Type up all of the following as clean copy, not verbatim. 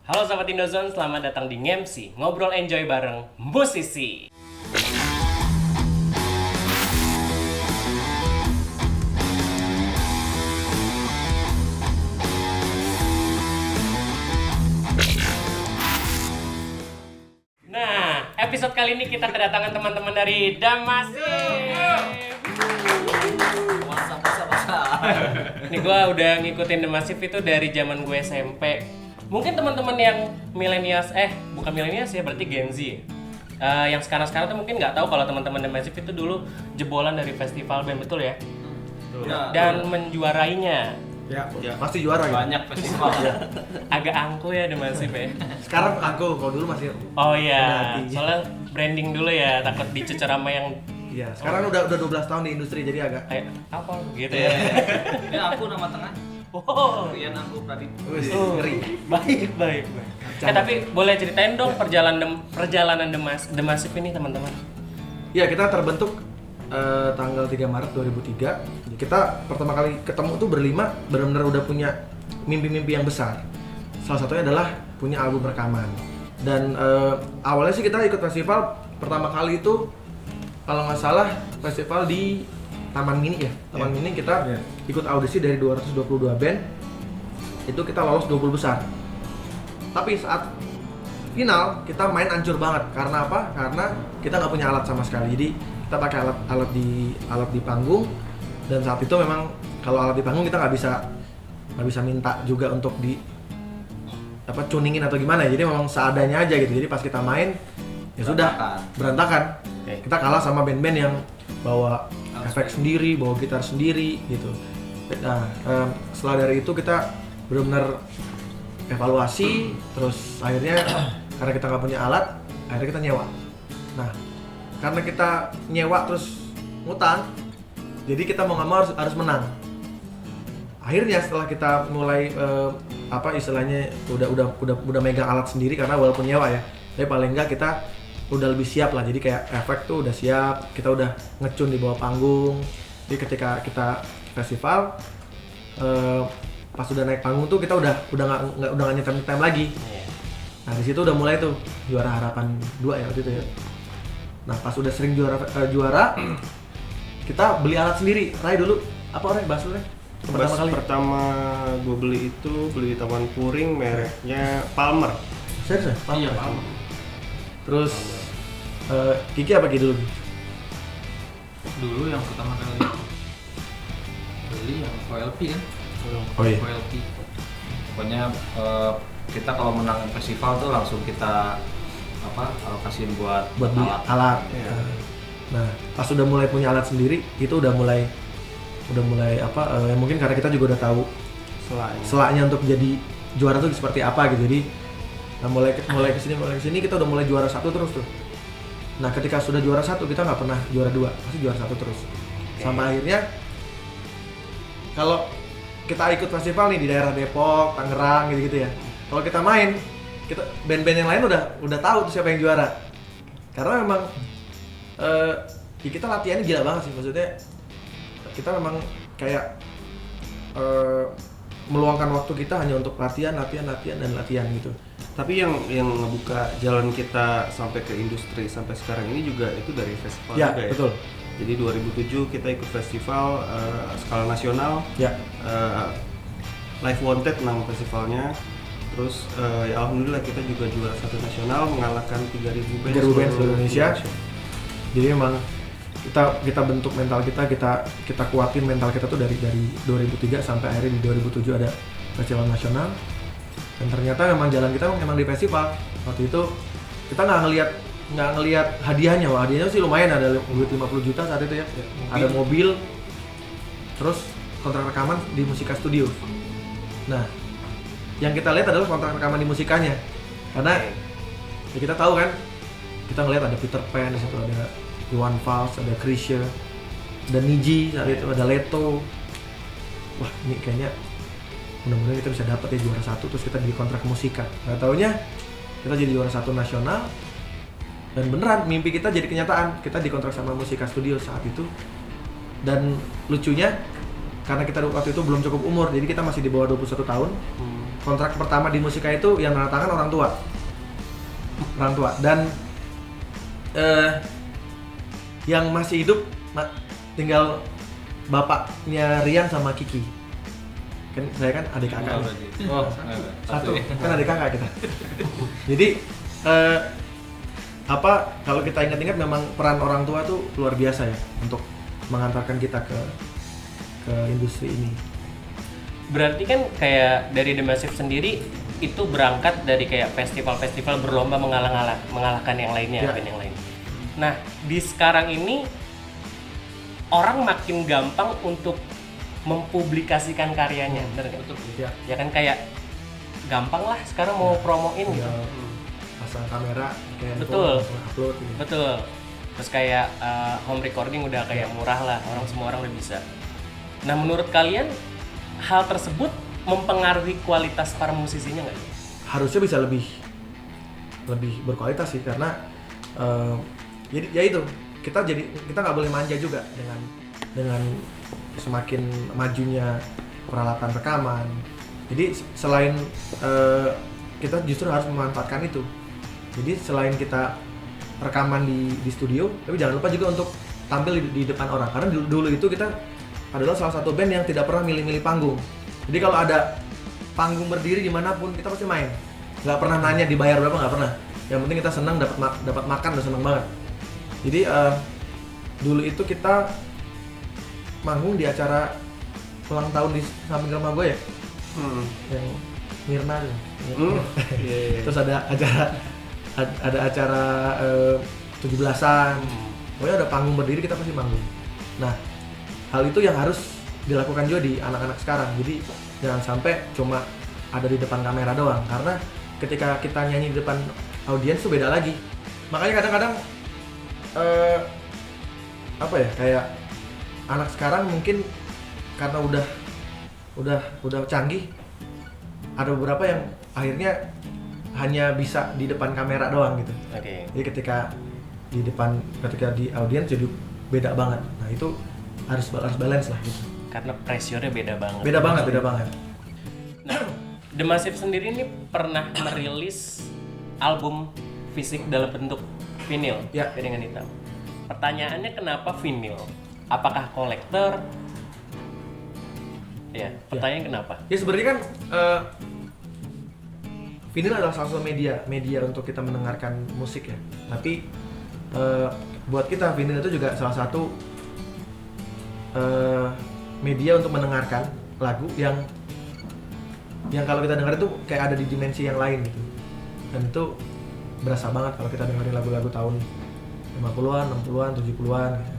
Halo Sobat Indozone, selamat datang di Ngemsi, ngobrol enjoy bareng musisi. Nah, episode kali ini kita kedatangan teman-teman dari Damasif. Nih gue udah ngikutin Damasif itu dari zaman gue SMP. Mungkin teman-teman yang milenials, bukan milenials ya, berarti Gen Z. Yang sekarang-sekarang tuh mungkin nggak tahu kalau teman-teman Damasif itu dulu jebolan dari festival band, betul ya? Ya, Dan menjuarainya. Ya, pasti juara gitu. banyak festival. Agak angkuh ya Damasif ya. Sekarang aku, kalau dulu masih. Oh iya, Udah, soalnya branding dulu ya, takut dicecer sama yang Iya, sekarang udah 12 tahun di industri jadi agak. apa gitu ya. Ya aku nama tengah. Oh, Rian aku Pradip. Wih, oh, ngeri. baik. Tapi boleh ceritain dong perjalanan Damasif ini teman-teman. Iya, kita terbentuk tanggal 3 Maret 2003. Kita pertama kali ketemu tuh berlima, benar-benar udah punya mimpi-mimpi yang besar. Salah satunya adalah punya album rekaman. Dan awalnya sih kita ikut festival pertama kali itu kalau nggak salah festival di Taman Mini ya. Taman Mini kita ikut audisi dari 222 band. Itu kita lolos 20 besar. Tapi saat final kita main hancur banget. Karena apa? Karena kita nggak punya alat sama sekali. Jadi kita pakai alat di panggung. Dan saat itu memang kalau alat di panggung kita nggak bisa minta juga untuk di tuningin atau gimana. Jadi memang seadanya aja gitu. Jadi pas kita main ya sudah berantakan. Kita kalah sama band-band yang bawa efek sendiri, bawa gitar sendiri gitu. Nah, setelah dari itu kita benar-benar evaluasi, terus akhirnya karena kita nggak punya alat, akhirnya kita nyewa. Nah, karena kita nyewa terus ngutang, jadi kita mau nggak mau harus menang. Akhirnya setelah kita mulai istilahnya udah megang alat sendiri karena walaupun nyewa ya, tapi paling nggak kita udah lebih siap lah. Jadi kayak efek tuh udah siap, kita udah ngecun di bawah panggung. Jadi ketika kita festival pas udah naik panggung tuh kita udah nggak nyetem lagi. Nah di situ udah mulai tuh juara harapan 2 ya waktu itu ya. Nah pas udah sering juara kita beli alat sendiri. Ray dulu apa Ray? Bass lu Ray? Pertama gue beli di Taman Puring, mereknya Palmer. Serius ya? Iya, Palmer. Terus Kiki apa Kiki dulu? Dulu yang pertama kali beli yang OLP kan. Oh iya. OLP. Pokoknya kita kalau menang festival tuh langsung kita alokasiin buat Beli alat. Iya. Nah, pas udah mulai punya alat sendiri, itu udah mulai mungkin karena kita juga udah tahu selaknya untuk jadi juara tuh seperti apa gitu. Jadi mulai kesini kita udah mulai juara 1 terus tuh. Nah, ketika sudah juara 1 kita nggak pernah juara 2, pasti juara 1 terus. Sampai akhirnya kalau kita ikut festival nih di daerah Depok, Tangerang gitu-gitu ya. Kalau kita main, band-band yang lain udah tahu tuh siapa yang juara. Karena memang kita latihannya gila banget sih, maksudnya kita memang kayak meluangkan waktu kita hanya untuk latihan gitu. Tapi yang ngebuka jalan kita sampai ke industri sampai sekarang ini juga itu dari festival Ya, juga ya. betul. Jadi 2007 kita ikut festival skala nasional. Ya. Live Wanted nama festivalnya. Terus ya alhamdulillah kita juga juara 1 nasional mengalahkan 3.000 band seluruh Indonesia. Jadi memang kita bentuk mental kita kuatin mental kita tuh dari 2003 sampai akhirnya di 2007 ada festival nasional. Dan ternyata memang jalan kita memang di festival. Waktu itu kita nggak ngelihat hadiahnya. Wah, hadiahnya sih lumayan, ada duit 50 juta saat itu ya. Ada mobil. Terus kontrak rekaman di Musika Studio. Nah, yang kita lihat adalah kontrak rekaman di musikanya. Karena ya kita tahu kan, kita ngelihat ada Peter Pan di situ, ada Iwan Fals, ada Krisya, ada Niji saat itu, ada Leto. Wah, ini kayaknya mudah-mudahan kita bisa dapat ya juara 1 terus kita jadi kontrak musika. Nggak taunya kita jadi juara 1 nasional dan beneran mimpi kita jadi kenyataan. Kita dikontrak sama Musika Studio saat itu. Dan lucunya karena kita waktu itu belum cukup umur, jadi kita masih di bawah 21 tahun. Kontrak pertama di Musika itu yang tanda tangan orang tua. Dan yang masih hidup tinggal bapaknya Rian sama Kiki. Kan saya kan adik kakak. Oh, Satu kan adik kakak kita. Jadi kalau kita ingat-ingat memang peran orang tua tuh luar biasa ya untuk mengantarkan kita ke industri ini. Berarti kan kayak dari The Massive sendiri itu berangkat dari kayak festival-festival berlomba mengalahkan yang lainnya, band yang lain. Nah, di sekarang ini orang makin gampang untuk mempublikasikan karyanya, bener nggak? Betul. Ya kan kayak gampang lah sekarang mau promoin gitu. Pasang kamera, kayak Betul. upload gitu. Betul. Terus kayak home recording udah kayak murah lah, semua orang udah bisa. Nah, menurut kalian hal tersebut mempengaruhi kualitas para musisinya nggak? Harusnya bisa lebih berkualitas sih, karena jadi ya itu kita nggak boleh manja juga dengan semakin majunya peralatan rekaman. Jadi selain kita justru harus memanfaatkan itu. Jadi selain kita rekaman di studio, tapi jangan lupa juga untuk tampil di depan orang. Karena dulu itu kita adalah salah satu band yang tidak pernah milih-milih panggung. Jadi kalau ada panggung berdiri dimanapun kita pasti main. Nggak pernah nanya dibayar berapa, nggak pernah. Yang penting kita senang, dapat makan udah senang banget. Jadi dulu itu kita manggung di acara ulang tahun di samping rumah gue ya, yang Mirna tuh. Terus ada acara 17-an. Pokoknya ada panggung berdiri kita pasti manggung. Nah, hal itu yang harus dilakukan juga di anak-anak sekarang. Jadi jangan sampai cuma ada di depan kamera doang, karena ketika kita nyanyi di depan audiens tuh beda lagi. Makanya kadang-kadang kayak anak sekarang mungkin karena udah canggih, ada beberapa yang akhirnya hanya bisa di depan kamera doang gitu. Jadi ketika di audiens jadi beda banget. Nah, itu harus balance lah gitu. Karena pressure-nya beda banget. Beda banget. Nah, The Massive sendiri ini pernah merilis album fisik dalam bentuk vinyl, ya, piringan hitam. Pertanyaannya kenapa vinyl? Apakah kolektor? Ya, pertanyaan kenapa? Ya sebenarnya kan vinyl adalah salah satu media untuk kita mendengarkan musik ya. Tapi buat kita vinyl itu juga salah satu media untuk mendengarkan lagu yang kalau kita dengar itu kayak ada di dimensi yang lain gitu. Dan itu berasa banget kalau kita dengerin lagu-lagu tahun 50-an, 60-an, 70-an gitu.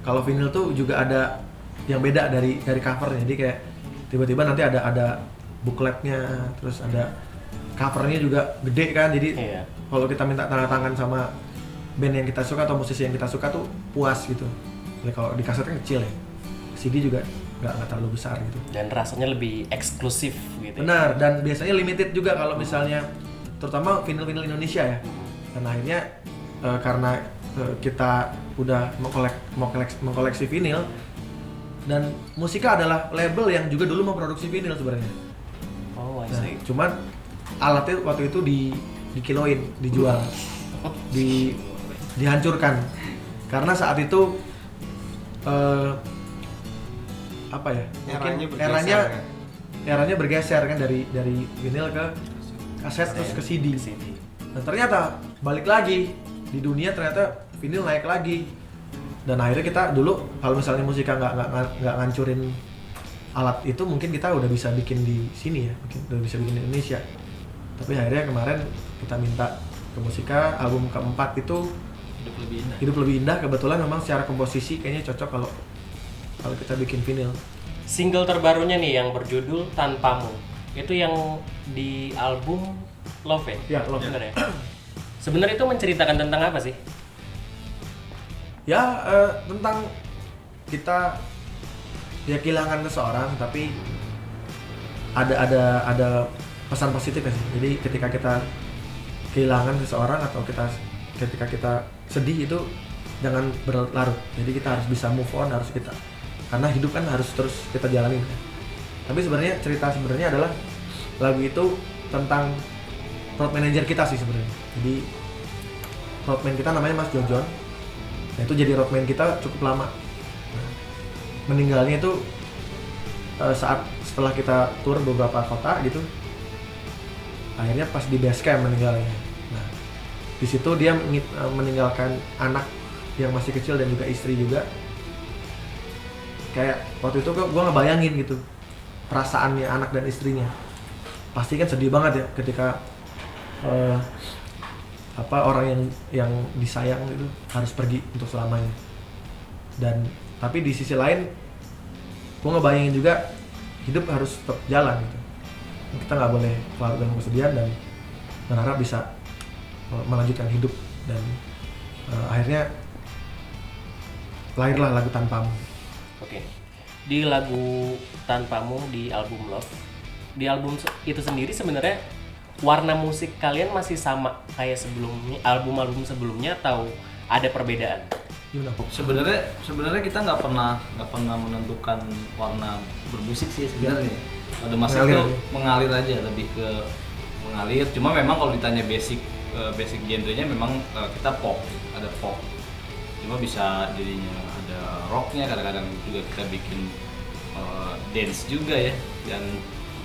Kalau vinyl tuh juga ada yang beda dari covernya. Jadi kayak tiba-tiba nanti ada bookletnya, terus ada covernya juga gede kan. Jadi kalau kita minta tanda tangan sama band yang kita suka atau musisi yang kita suka tuh puas gitu. Jadi kalau di kaset kan kecil ya, CD juga nggak terlalu besar gitu. Dan rasanya lebih eksklusif gitu. Benar, dan biasanya limited juga kalau misalnya terutama vinyl Indonesia ya. Dan akhirnya karena kita udah mengkoleksi vinyl, dan Musika adalah label yang juga dulu memproduksi vinyl sebenarnya. Oh, I see. Cuman alatnya waktu itu dikiloin, dijual, dihancurkan karena saat itu eranya bergeser kan dari vinyl ke kaset terus ke CD. Dan ternyata balik lagi di dunia, ternyata vinyl naik lagi. Dan akhirnya kita dulu kalau misalnya Musika nggak ngancurin alat itu, mungkin kita udah bisa bikin di sini ya, mungkin udah bisa bikin di Indonesia. Tapi akhirnya kemarin kita minta ke Musika, album keempat itu Hidup Lebih Indah. Kebetulan memang secara komposisi kayaknya cocok kalau kita bikin vinyl. Single terbarunya nih yang berjudul Tanpamu, itu yang di album Love ya? Ya, Love. Bener ya? Sebenarnya itu menceritakan tentang apa sih? Ya, tentang kita ya kehilangan seseorang, tapi ada pesan positifnya sih. Jadi ketika kita kehilangan seseorang atau ketika kita sedih itu jangan berlarut. Jadi kita harus bisa move on, harus karena hidup kan harus terus kita jalanin. Tapi sebenarnya cerita sebenarnya adalah lagu itu tentang road manager kita sih sebenarnya. Jadi roadman kita namanya Mas Jojon. Nah itu jadi roadman kita cukup lama. Nah, meninggalnya itu saat setelah kita tur beberapa kota gitu. Akhirnya pas di base camp meninggalnya. Nah di situ dia meninggalkan anak yang masih kecil dan juga istri juga. Kayak waktu itu gue ngebayangin gitu perasaannya anak dan istrinya. Pasti kan sedih banget ya ketika orang yang disayang itu harus pergi untuk selamanya. Dan tapi di sisi lain gue ngebayangin juga hidup harus tetap jalan gitu. Kita nggak boleh larut dalam kesedihan dan berharap bisa melanjutkan hidup. Dan akhirnya lahirlah lagu Tanpamu. Oke. Di lagu Tanpamu di album Love, di album itu sendiri sebenarnya warna musik kalian masih sama kayak sebelumnya, album-album sebelumnya, atau ada perbedaan? Gimana? Sebenarnya kita nggak pernah menentukan warna bermusik sih sebenarnya. Ada masa itu mengalir aja, lebih ke mengalir. Cuma memang kalau ditanya basic genrenya memang kita pop, ada pop. Cuma bisa jadinya ada rocknya, kadang-kadang juga kita bikin dance juga ya. Dan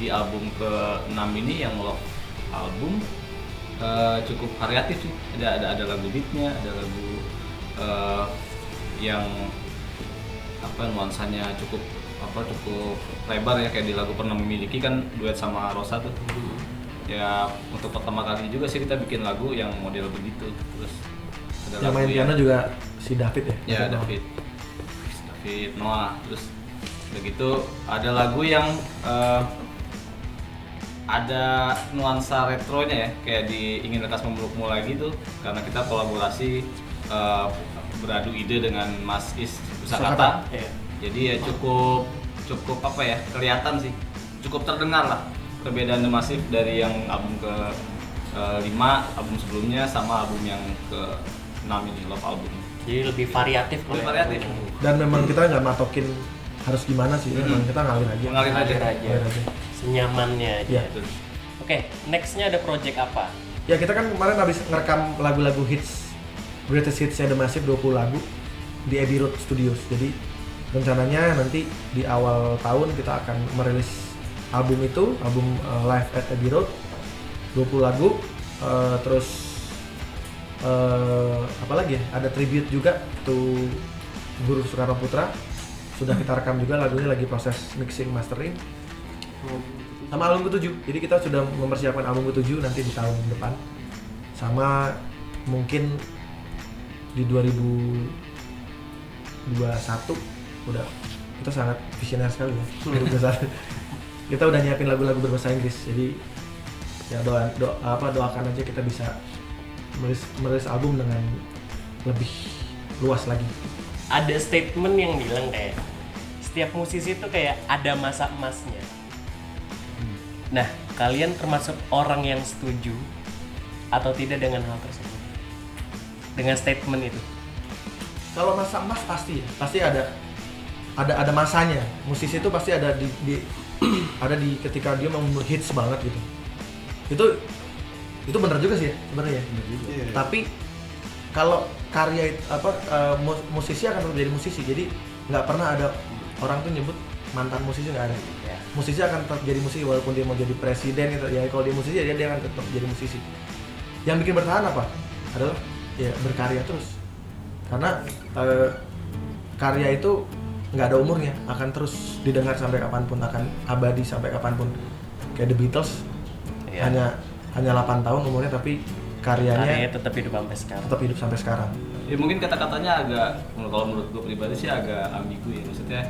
di album ke-6 ini yang Love album cukup variatif sih. Ada lagu beatnya, ada lagu yang nuansanya cukup lebar ya, kayak di lagu Pernah Memiliki kan duet sama Rosa tuh. Ya untuk pertama kali juga sih kita bikin lagu yang model begitu. Terus ada yang main piano juga si David ya? Ya David Noah. Terus begitu ada lagu yang ada nuansa retronya ya, kayak di Ingin Lekas Memelukmu lagi tuh, karena kita kolaborasi beradu ide dengan Mas Is Pusakata. Jadi ya cukup kelihatan sih, cukup terdengar lah perbedaan masif dari yang album ke-5, album sebelumnya sama album yang ke-6 ini, Love album. Jadi lebih variatif. Dan memang kita nggak matokin harus gimana sih, memang kita ngalir aja. Senyamannya aja. Ya. Oke, nextnya ada project apa? Ya kita kan kemarin habis ngerekam lagu-lagu hits, greatest hitsnya The Massive 20 lagu di Abbey Road Studios. Jadi rencananya nanti di awal tahun kita akan merilis album itu, album Live at Abbey Road, 20 lagu. Terus apa lagi ya, ada tribute juga to Guru Soekarno Putra. Sudah kita rekam juga, lagunya lagi proses mixing, mastering. Sama album ke-7, jadi kita sudah mempersiapkan album ke-7 nanti di tahun depan. Sama mungkin di 2021 udah, kita sangat visioner sekali ya. Kita udah nyiapin lagu-lagu berbahasa Inggris, jadi ya doakan aja kita bisa merilis album dengan lebih luas lagi. Ada statement yang bilang kayak setiap musisi itu kayak ada masa emasnya. Nah, kalian termasuk orang yang setuju atau tidak dengan hal tersebut? Dengan statement itu? Kalau masa emas pasti ada masanya. Musisi itu pasti ada di ketika dia mau hits banget gitu. Itu benar juga sih ya, sebenarnya. Yeah. Tapi kalau karya musisi akan tetap jadi musisi. Jadi nggak pernah ada orang tuh nyebut mantan musisi, nggak ada. Musisi akan tetap jadi musisi walaupun dia mau jadi presiden gitu. Ya kalau dia musisi dia akan tetap jadi musisi. Yang bikin bertahan apa? Adalah ya berkarya terus. Karena karya itu nggak ada umurnya, akan terus didengar sampai kapanpun, akan abadi sampai kapanpun. Kayak The Beatles, hanya 8 tahun umurnya tapi karyanya tetap hidup sampai sekarang. Ya mungkin kata-katanya agak, kalau menurut gue pribadi sih agak ambigu ya. Maksudnya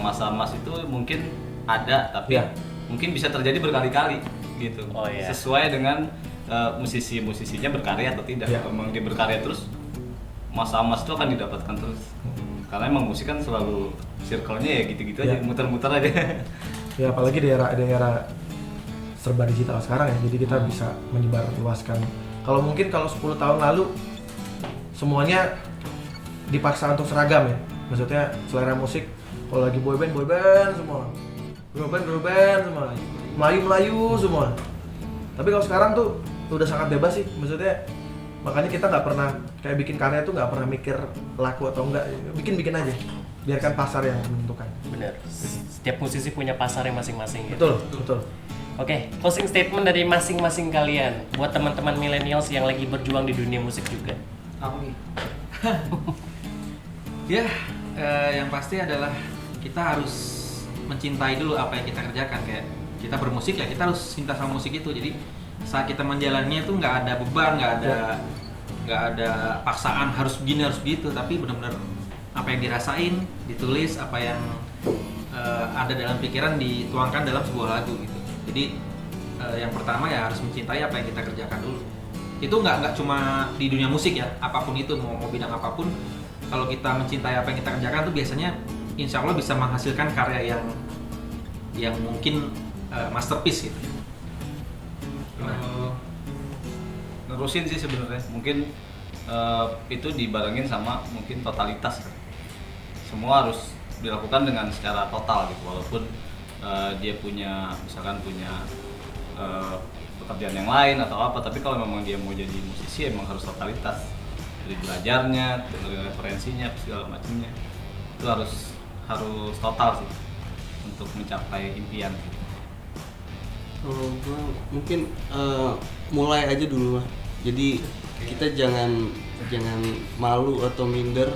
masa emas itu mungkin ada, tapi mungkin bisa terjadi berkali-kali gitu. Sesuai dengan musisinya berkarya atau tidak. Kalau memang dia berkarya terus, masa emas itu akan didapatkan terus. Karena emang musik kan selalu circle-nya ya gitu-gitu aja, muter-muter aja. Ya apalagi di era serba digital sekarang ya, jadi kita bisa menyebar luaskan. Kalau 10 tahun lalu semuanya dipaksa untuk seragam ya, maksudnya selera musik Kalau lagi boyband semua, girl band semua, Melayu semua. Tapi kalau sekarang tuh udah sangat bebas sih, maksudnya makanya kita nggak pernah kayak bikin karya tuh nggak pernah mikir laku atau enggak, bikin aja, biarkan pasar yang menentukan. Bener. Setiap musisi punya pasarnya masing-masing. Betul. Oke, closing statement dari masing-masing kalian buat teman-teman millennials yang lagi berjuang di dunia musik juga. Apa nih? Ya, yang pasti adalah kita harus mencintai dulu apa yang kita kerjakan. Kayak kita bermusik ya, kita harus cinta sama musik itu. Jadi saat kita menjalannya itu nggak ada beban, nggak ada paksaan harus begini harus begitu, tapi benar-benar apa yang dirasain, ditulis, apa yang ada dalam pikiran dituangkan dalam sebuah lagu gitu. Jadi yang pertama ya harus mencintai apa yang kita kerjakan dulu. Itu nggak cuma di dunia musik ya, apapun itu mau bidang apapun. Kalau kita mencintai apa yang kita kerjakan tuh biasanya insya Allah bisa menghasilkan karya yang mungkin masterpiece gitu. Nerusin sih sebenarnya, mungkin itu dibarengin sama mungkin totalitas kan. Semua harus dilakukan dengan secara total gitu, walaupun dia misalkan punya pekerjaan yang lain atau apa, tapi kalau memang dia mau jadi musisi emang harus totalitas, dari belajarnya, dari referensinya, segala macamnya itu harus total sih untuk mencapai impian. Kalau gue mungkin mulai aja dulu lah. Jadi kita jangan malu atau minder.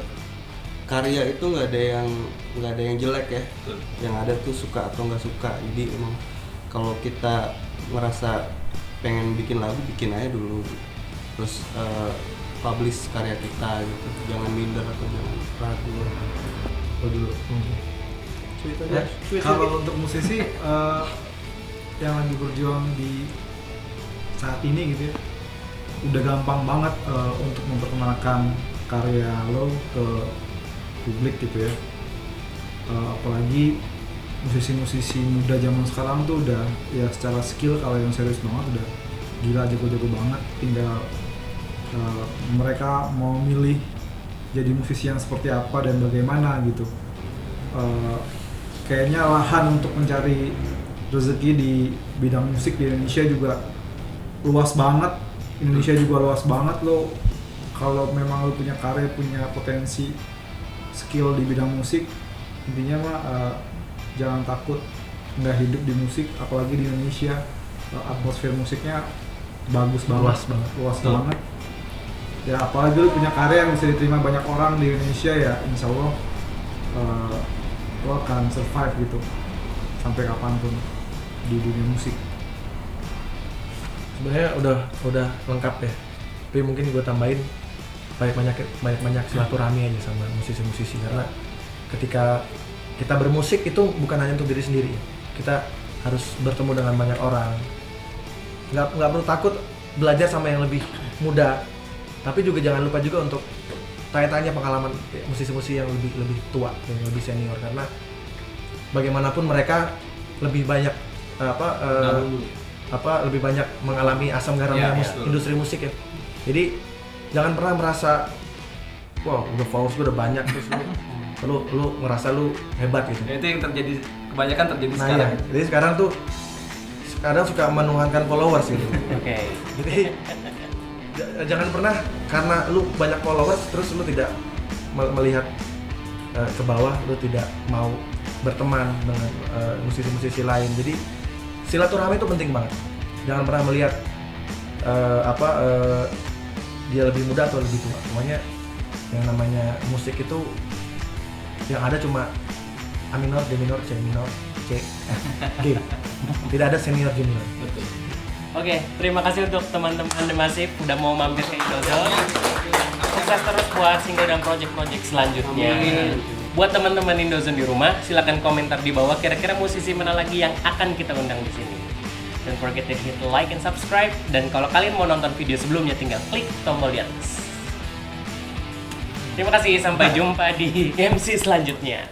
Karya itu nggak ada yang jelek ya. Betul. Yang ada tuh suka atau nggak suka. Jadi emang kalau kita ngerasa pengen bikin lagu, bikin aja dulu. Terus publish karya kita gitu. Jangan minder atau jangan ragu. Dulu. Ya, Kalau untuk musisi yang lagi berjuang di saat ini gitu ya, udah gampang banget untuk memperkenalkan karya lo ke publik gitu ya. Apalagi musisi-musisi muda zaman sekarang tuh udah ya secara skill kalau yang serius banget udah gila, jago-jago banget. Tinggal mereka mau milih jadi musisi yang seperti apa dan bagaimana gitu. Kayaknya lahan untuk mencari rezeki di bidang musik di Indonesia juga luas banget. Indonesia juga luas banget. Lo kalau memang lo punya karya, punya potensi, skill di bidang musik, intinya mah jangan takut nggak hidup di musik, apalagi di Indonesia. Atmosfer musiknya bagus banget, luas banget. Ya apalagi lo punya karya yang bisa diterima banyak orang di Indonesia, ya insya Allah lo akan survive gitu sampai kapanpun di dunia musik. Sebenarnya udah lengkap ya, tapi mungkin gue tambahin banyak silaturahmi aja sama musisi-musisi, karena ketika kita bermusik itu bukan hanya untuk diri sendiri, kita harus bertemu dengan banyak orang. Nggak perlu takut belajar sama yang lebih muda, tapi juga jangan lupa juga untuk tanya-tanya pengalaman musisi-musisi yang lebih tua dan lebih senior, karena bagaimanapun mereka lebih banyak lebih banyak mengalami asam garamnya industri musik ya. Jadi jangan pernah merasa wow udah followers gue udah banyak terus lu ngerasa lu hebat gitu. Ya, itu yang kebanyakan terjadi Nah, sekarang. ya. Jadi sekarang tuh kadang suka menuhankan followers gitu. Oke. Jadi jangan pernah karena lu banyak followers terus lu tidak melihat ke bawah, lu tidak mau berteman dengan musisi-musisi lain. Jadi silaturahmi itu penting banget. Jangan pernah melihat dia lebih muda atau lebih tua. Semuanya yang namanya musik itu yang ada cuma A minor, D minor, C minor, C, G. Tidak ada senior junior. Betul. Oke, terima kasih untuk teman-teman The Massive udah mau mampir ke Indozone. Sukses terus buat single dan project-project selanjutnya. Buat teman-teman Indozone di rumah, silakan komentar di bawah kira-kira musisi mana lagi yang akan kita undang di sini. Don't forget to hit like and subscribe, dan kalau kalian mau nonton video sebelumnya tinggal klik tombol di atas. Terima kasih, sampai jumpa di MC selanjutnya.